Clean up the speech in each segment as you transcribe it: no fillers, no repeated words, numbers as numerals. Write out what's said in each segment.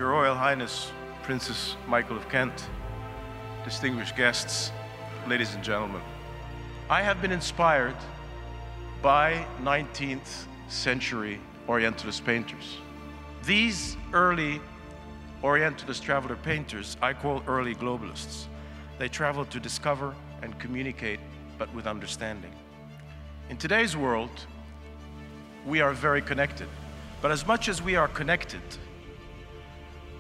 Your Royal Highness, Princess Michael of Kent, distinguished guests, ladies and gentlemen. I have been inspired by 19th century Orientalist painters. These early Orientalist traveler painters I call early globalists. They traveled to discover and communicate, but with understanding. In today's world, we are very connected, but as much as we are connected,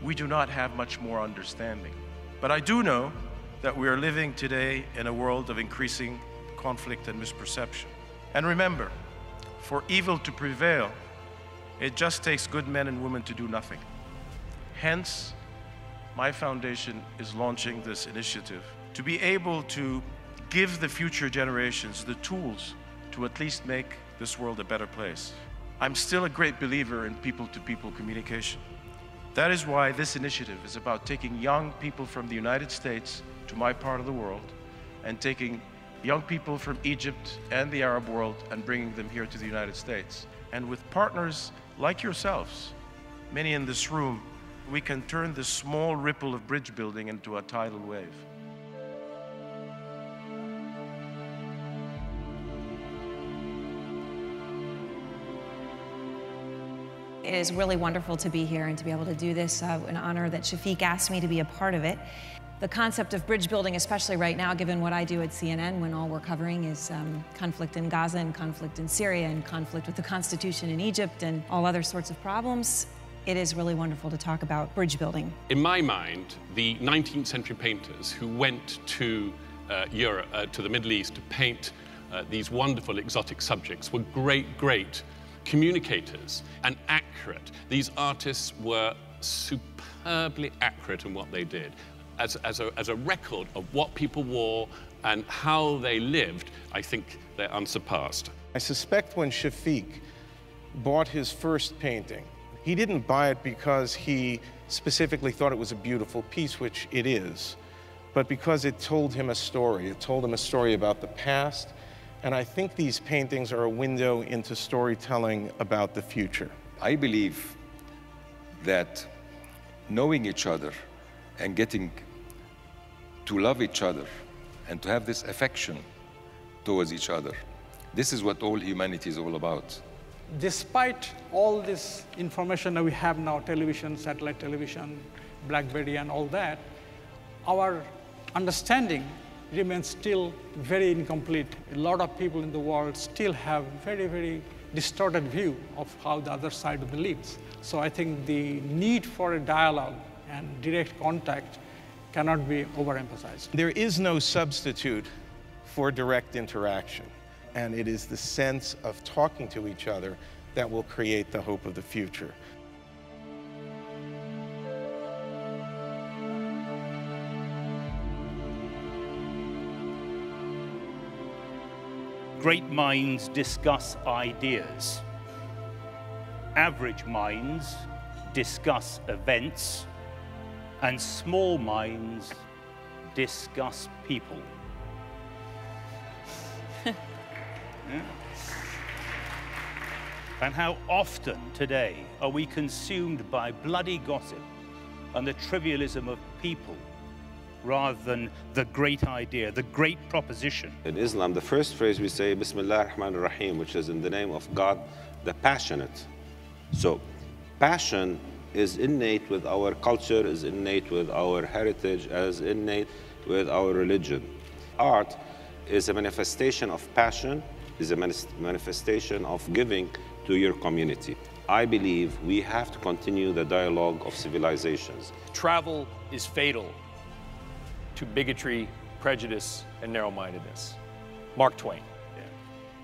we do not have much more understanding. But I do know that we are living today in a world of increasing conflict and misperception. And remember, for evil to prevail, it just takes good men and women to do nothing. Hence, my foundation is launching this initiative to be able to give the future generations the tools to at least make this world a better place. I'm still a great believer in people-to-people communication. That is why this initiative is about taking young people from the United States to my part of the world and taking young people from Egypt and the Arab world and bringing them here to the United States. And with partners like yourselves, many in this room, we can turn this small ripple of bridge building into a tidal wave. It is really wonderful to be here and to be able to do this. An honor that Shafiq asked me to be a part of it. The concept of bridge building, especially right now, given what I do at CNN, when all we're covering is conflict in Gaza and conflict in Syria and conflict with the Constitution in Egypt and all other sorts of problems, it is really wonderful to talk about bridge building. In my mind, the 19th century painters who went to Europe, to the Middle East to paint these wonderful exotic subjects were great communicators and accurate. These artists were superbly accurate in what they did. As a record of what people wore and how they lived, I think they're unsurpassed. I suspect when Shafiq bought his first painting, he didn't buy it because he specifically thought it was a beautiful piece, which it is, but because it told him a story. It told him a story about the past, and I think these paintings are a window into storytelling about the future. I believe that knowing each other and getting to love each other and to have this affection towards each other, this is what all humanity is all about. Despite all this information that we have now, television, satellite television, BlackBerry and all that, our understanding remains still very incomplete. A lot of people in the world still have very distorted view of how the other side lives. So I think the need for a dialogue and direct contact cannot be overemphasized. There is no substitute for direct interaction, and it is the sense of talking to each other that will create the hope of the future. Great minds discuss ideas. Average minds discuss events. And small minds discuss people. Yeah. And how often today are we consumed by bloody gossip and the trivialism of people rather than the great idea, the great proposition? In Islam, the first phrase we say, Bismillah ar-Rahman ar-Rahim, which is in the name of God, the passionate. So, passion is innate with our culture, is innate with our heritage, is innate with our religion. Art is a manifestation of passion, is a manifestation of giving to your community. I believe we have to continue the dialogue of civilizations. Travel is fatal to bigotry, prejudice, and narrow-mindedness. Mark Twain.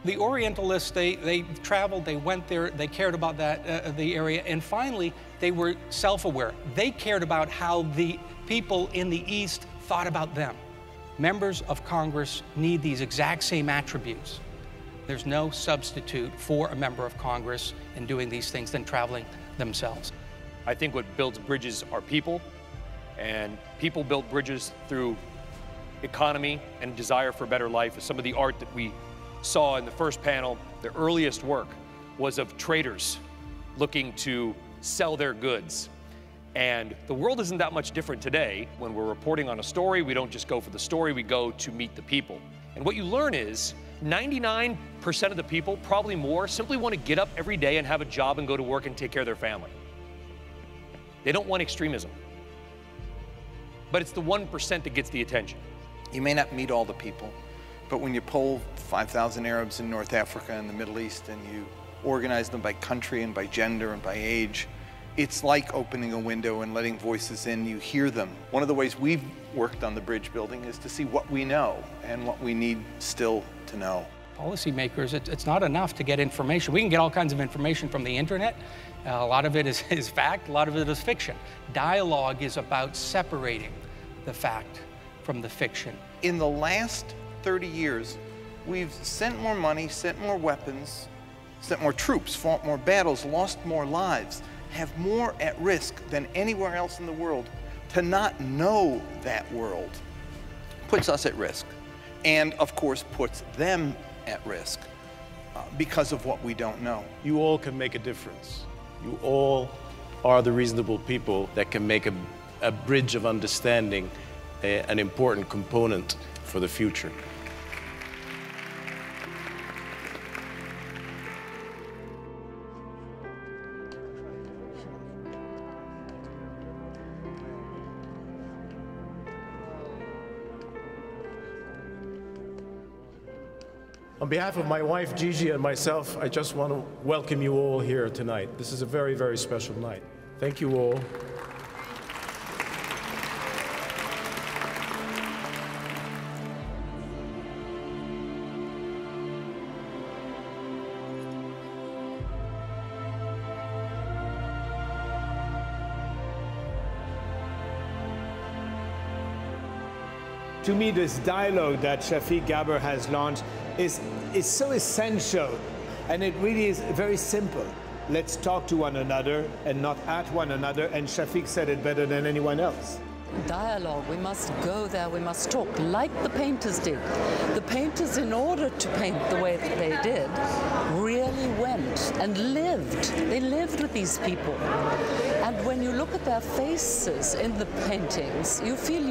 The Orientalists, they traveled, they went there, they cared about the area, and finally, they were self-aware. They cared about how the people in the East thought about them. Members of Congress need these exact same attributes. There's no substitute for a member of Congress in doing these things than traveling themselves. I think what builds bridges are people, and people build bridges through economy and desire for a better life. Some of the art that we saw in the first panel, the earliest work was of traders looking to sell their goods. And the world isn't that much different today. When we're reporting on a story, we don't just go for the story, we go to meet the people. And what you learn is 99% of the people, probably more, simply want to get up every day and have a job and go to work and take care of their family. They don't want extremism. But it's the 1% that gets the attention. You may not meet all the people, but when you poll 5,000 Arabs in North Africa and the Middle East and you organize them by country and by gender and by age, it's like opening a window and letting voices in. You hear them. One of the ways we've worked on the bridge building is to see what we know and what we need still to know. Policymakers, it's not enough to get information. We can get all kinds of information from the internet. A lot of it is fact, a lot of it is fiction. Dialogue is about separating the fact from the fiction. In the last 30 years, we've sent more money, sent more weapons, sent more troops, fought more battles, lost more lives, have more at risk than anywhere else in the world. To not know that world puts us at risk, and of course puts them at risk because of what we don't know. You all can make a difference. You all are the reasonable people that can make a bridge of understanding an important component for the future. On behalf of my wife, Gigi, and myself, I just want to welcome you all here tonight. This is a very, very special night. Thank you all. To me, this dialogue that Shafiq Gaber has launched is so essential, and it really is very simple. Let's talk to one another and not at one another, and Shafiq said it better than anyone else. Dialogue, we must go there, we must talk, like the painters did. The painters, in order to paint the way that they did, really went and lived. They lived with these people. And when you look at their faces in the paintings, you feel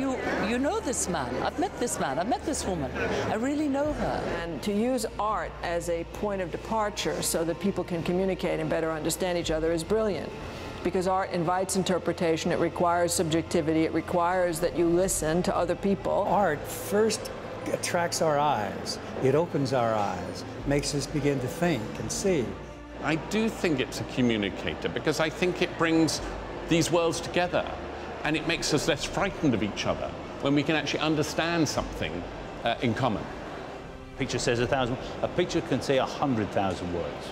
you know this man. I've met this man, I've met this woman. I really know her. And to use art as a point of departure so that people can communicate and better understand each other is brilliant. Because art invites interpretation, it requires subjectivity, it requires that you listen to other people. Art first attracts our eyes, it opens our eyes, makes us begin to think and see. I do think it's a communicator because I think it brings these worlds together and it makes us less frightened of each other when we can actually understand something in common. A picture says 1,000, a picture can say 100,000 words.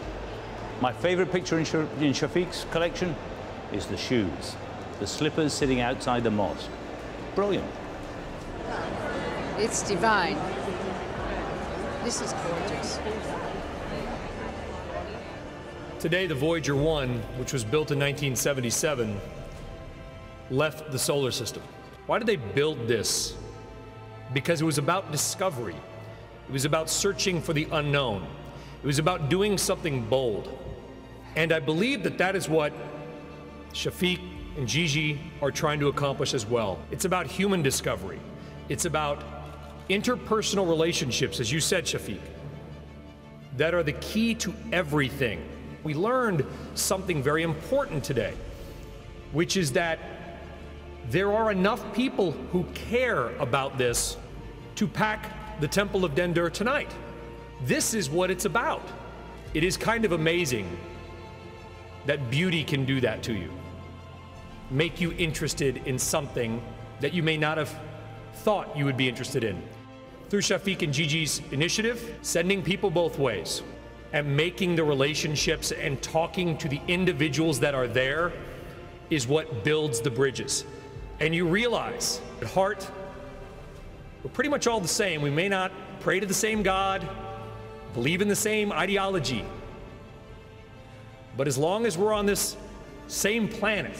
My favorite picture in Shafiq's collection is the shoes, the slippers sitting outside the mosque. Brilliant. It's divine. This is gorgeous. Today, the Voyager 1, which was built in 1977, left the solar system. Why did they build this? Because it was about discovery. It was about searching for the unknown. It was about doing something bold. And I believe that that is what Shafiq and Gigi are trying to accomplish as well. It's about human discovery. It's about interpersonal relationships, as you said, Shafiq, that are the key to everything. We learned something very important today, which is that there are enough people who care about this to pack the Temple of Dendur tonight. This is what it's about. It is kind of amazing that beauty can do that to you. Make you interested in something that you may not have thought you would be interested in. Through Shafiq and Gigi's initiative, sending people both ways and making the relationships and talking to the individuals that are there is what builds the bridges. And you realize, at heart, we're pretty much all the same. We may not pray to the same God, believe in the same ideology, but as long as we're on this same planet,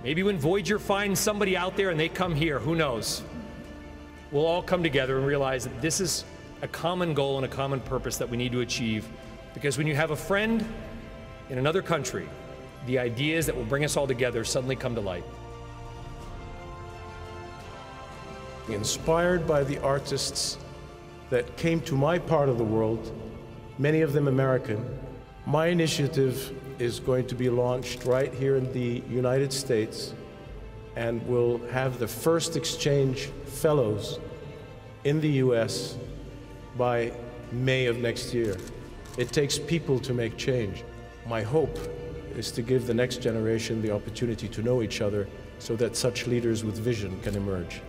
maybe when Voyager finds somebody out there and they come here, who knows, we'll all come together and realize that this is a common goal and a common purpose that we need to achieve. Because when you have a friend in another country the ideas that will bring us all together suddenly come to light. Inspired by the artists that came to my part of the world, many of them American, my initiative is going to be launched right here in the United States, and will have the first exchange fellows in the US by May of next year. It takes people to make change. My hope is to give the next generation the opportunity to know each other so that such leaders with vision can emerge.